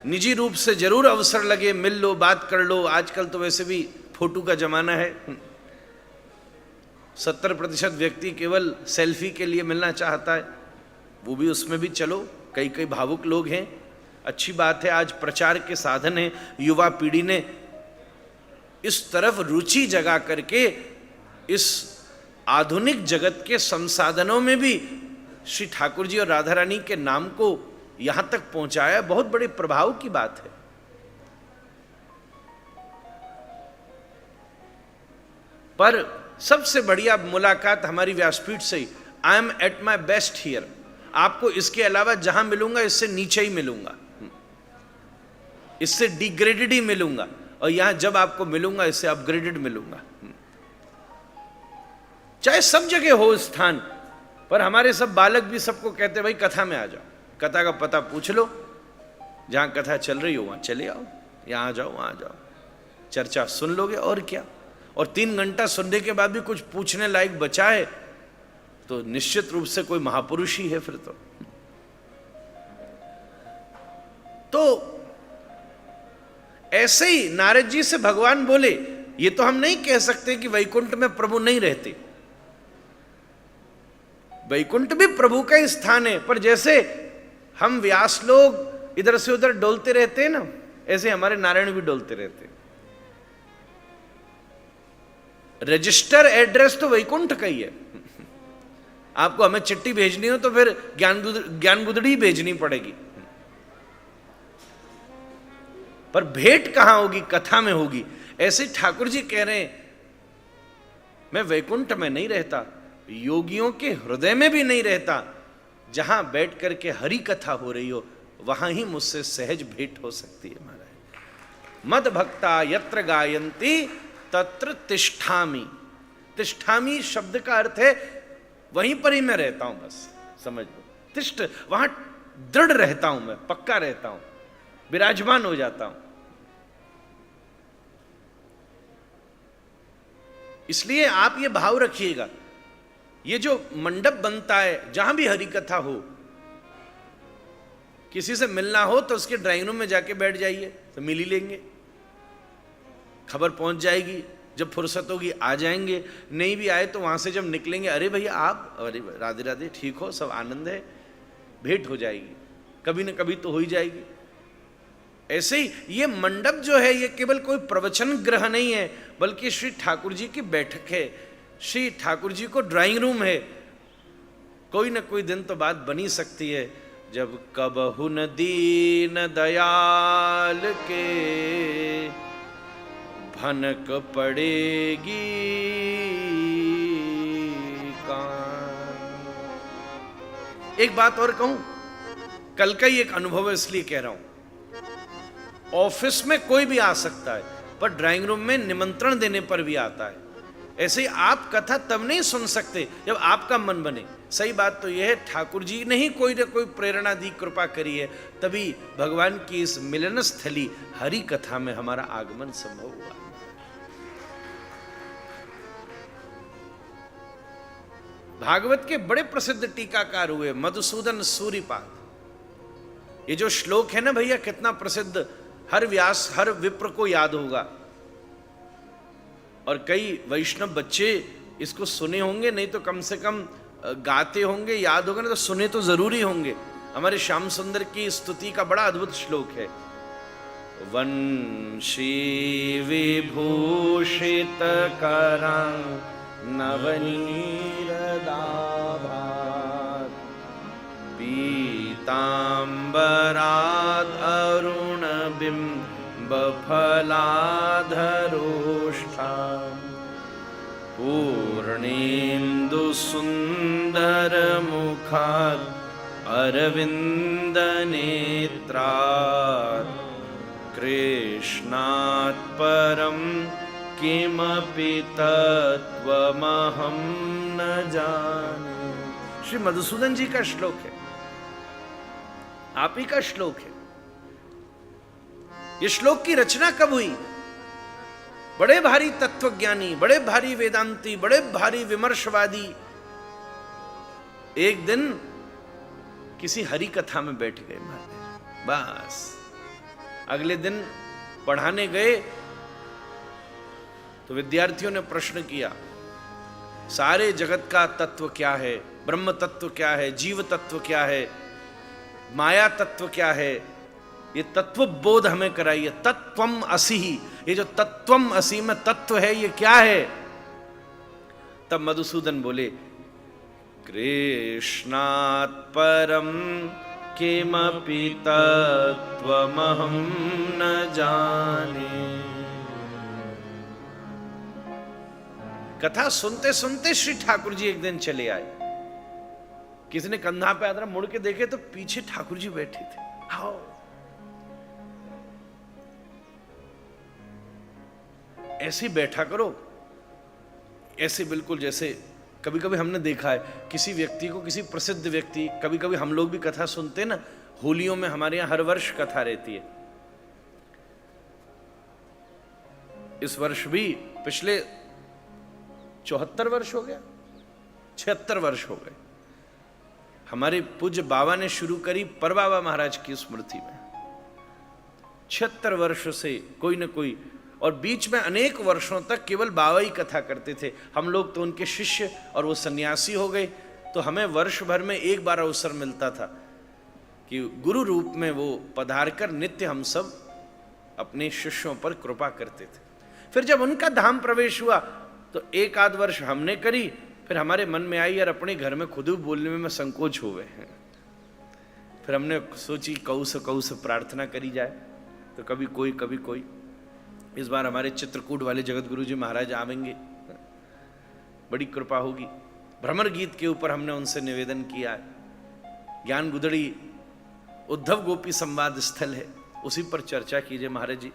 निजी रूप से जरूर अवसर लगे मिल लो, बात कर लो। आजकल तो वैसे भी फोटो का जमाना है। 70% व्यक्ति केवल सेल्फी के लिए मिलना चाहता है, वो भी उसमें भी चलो। कई कई भावुक लोग हैं, अच्छी बात है। आज प्रचार के साधन है, युवा पीढ़ी ने इस तरफ रुचि जगा करके इस आधुनिक जगत के संसाधनों में भी श्री ठाकुर जी और राधा रानी के नाम को यहां तक पहुंचाया। बहुत बड़े प्रभाव की बात है। पर सबसे बढ़िया मुलाकात हमारी व्यासपीठ से ही। I am at my best here. आपको इसके अलावा जहां मिलूंगा इससे नीचे ही मिलूंगा, इससे डिग्रेडेड ही मिलूंगा, और यहां जब आपको मिलूंगा इससे अपग्रेडेड मिलूंगा। चाहे सब जगह हो स्थान, पर हमारे सब बालक भी सबको कहते भाई कथा में आ जाओ, कथा का पता पूछ लो, जहां कथा चल रही हो वहां चले आओ, यहां आ जाओ वहां जाओ, चर्चा सुन लोगे और क्या। और 3 घंटा सुनने के बाद भी कुछ पूछने लायक बचा है तो निश्चित रूप से कोई महापुरुष ही है फिर तो ऐसे ही नारद जी से भगवान बोले, ये तो हम नहीं कह सकते कि वैकुंठ में प्रभु नहीं रहते। वैकुंठ भी प्रभु का ही स्थान है, पर जैसे हम व्यास लोग इधर से उधर डोलते रहते हैं ना, ऐसे हमारे नारायण भी डोलते रहते हैं। रजिस्टर एड्रेस तो वैकुंठ का ही है। आपको हमें चिट्ठी भेजनी हो तो फिर ज्ञान गुदड़ी भेजनी पड़ेगी, पर भेंट कहां होगी? कथा में होगी। ऐसे ठाकुर जी कह रहे हैं, मैं वैकुंठ में नहीं रहता, योगियों के हृदय में भी नहीं रहता। जहां बैठ करके हरि कथा हो रही हो वहां ही मुझसे सहज भेंट हो सकती है महाराज। मद भक्ता यत्र गायन्ति तत्र तिष्ठामि। तिष्ठामि शब्द का अर्थ है वहीं पर ही मैं रहता हूं, बस समझ लो। तिष्ठ, वहां दृढ़ रहता हूं, मैं पक्का रहता हूं, विराजमान हो जाता हूं। इसलिए आप ये भाव रखिएगा, ये जो मंडप बनता है जहां भी हरि कथा हो, किसी से मिलना हो तो उसके ड्राइंग रूम में जाके बैठ जाइए तो मिल ही लेंगे, खबर पहुंच जाएगी। जब फुर्सत होगी आ जाएंगे, नहीं भी आए तो वहां से जब निकलेंगे, अरे भैया आप, अरे राधे राधे, ठीक हो, सब आनंद है, भेंट हो जाएगी, कभी न कभी तो हो ही जाएगी। ऐसे ही ये मंडप जो है ये केवल कोई प्रवचन गृह नहीं है, बल्कि श्री ठाकुर जी की बैठक है, श्री ठाकुर जी को ड्राइंग रूम है। कोई न कोई दिन तो बात बनी सकती है जब कबहु न दीन दयाल के भनक पड़ेगी कान। एक बात और कहूं, कल का ही एक अनुभव है इसलिए कह रहा हूं। ऑफिस में कोई भी आ सकता है, पर ड्राइंग रूम में निमंत्रण देने पर भी आता है। ऐसे ही आप कथा तब नहीं सुन सकते जब आपका मन बने। सही बात तो यह है, ठाकुर जी ने ही कोई ना कोई प्रेरणा दी, कृपा करी है, तभी भगवान की इस मिलन स्थली हरि कथा में हमारा आगमन संभव हुआ। भागवत के बड़े प्रसिद्ध टीकाकार हुए मधुसूदन सूरिपाद। ये जो श्लोक है ना भैया, कितना प्रसिद्ध, हर व्यास हर विप्र को याद होगा। और कई वैष्णव बच्चे इसको सुने होंगे, नहीं तो कम से कम गाते होंगे, याद होगा ना, तो सुने तो जरूरी होंगे। हमारे श्याम सुंदर की स्तुति का बड़ा अद्भुत श्लोक है। वंशी विभूषित करां नवनीरदाभात पीतांबरात् अरुण बिंब फलाधरोष्ठा पूर्णेन्दु सुंदर मुखात् अरविंद नेत्रात् कृष्णात् परं किमपि तत्त्वमहं न जाने। श्री मधुसूदन जी का श्लोक है, आप ही का श्लोक है। ये श्लोक की रचना कब हुई? बड़े भारी तत्वज्ञानी, बड़े भारी वेदांती, बड़े भारी विमर्शवादी एक दिन किसी हरि कथा में बैठ गए महाराज। बस अगले दिन पढ़ाने गए तो विद्यार्थियों ने प्रश्न किया, सारे जगत का तत्व क्या है, ब्रह्म तत्व क्या है, जीव तत्व क्या है, माया तत्व क्या है, ये तत्व बोध हमें कराइए। तत्वम असि, ये जो तत्वम असि में तत्व है ये क्या है? तब मधुसूदन बोले, कृष्णात् परम किमपि तत्वमहं न जाने। कथा सुनते सुनते श्री ठाकुर जी एक दिन चले आए। किसी ने कंधा पे आदरा मुड़ के देखे तो पीछे ठाकुर जी बैठे थे। आओ, ऐसे बैठा करो, ऐसे बिल्कुल जैसे कभी कभी हमने देखा है किसी व्यक्ति को, किसी प्रसिद्ध व्यक्ति, कभी कभी हम लोग भी कथा सुनते ना, होलियों में हमारे यहां हर वर्ष कथा रहती है। इस वर्ष भी पिछले 74 वर्ष हो गया, 76 वर्ष हो गए। हमारे पूज्य बाबा ने शुरू करी परबाबा महाराज की स्मृति में। 76 वर्ष से कोई न कोई, और बीच में अनेक वर्षों तक केवल बाबा ही कथा करते थे। हम लोग तो उनके शिष्य, और वो सन्यासी हो गए, तो हमें वर्ष भर में एक बार अवसर मिलता था कि गुरु रूप में वो पधार कर नित्य हम सब अपने शिष्यों पर कृपा करते थे। फिर जब उनका धाम प्रवेश हुआ तो एक आध वर्ष हमने करी, फिर हमारे मन में आई यार अपने घर में खुद बोलने में संकोच हो गए हैं। फिर हमने सोची कौस प्रार्थना करी जाए, तो कभी कोई। इस बार हमारे चित्रकूट वाले जगत गुरु जी महाराज आवेंगे, बड़ी कृपा होगी। भ्रमर गीत के ऊपर हमने उनसे निवेदन किया है। ज्ञान गुदड़ी उद्धव गोपी संवाद स्थल है, उसी पर चर्चा कीजिए महाराज जी।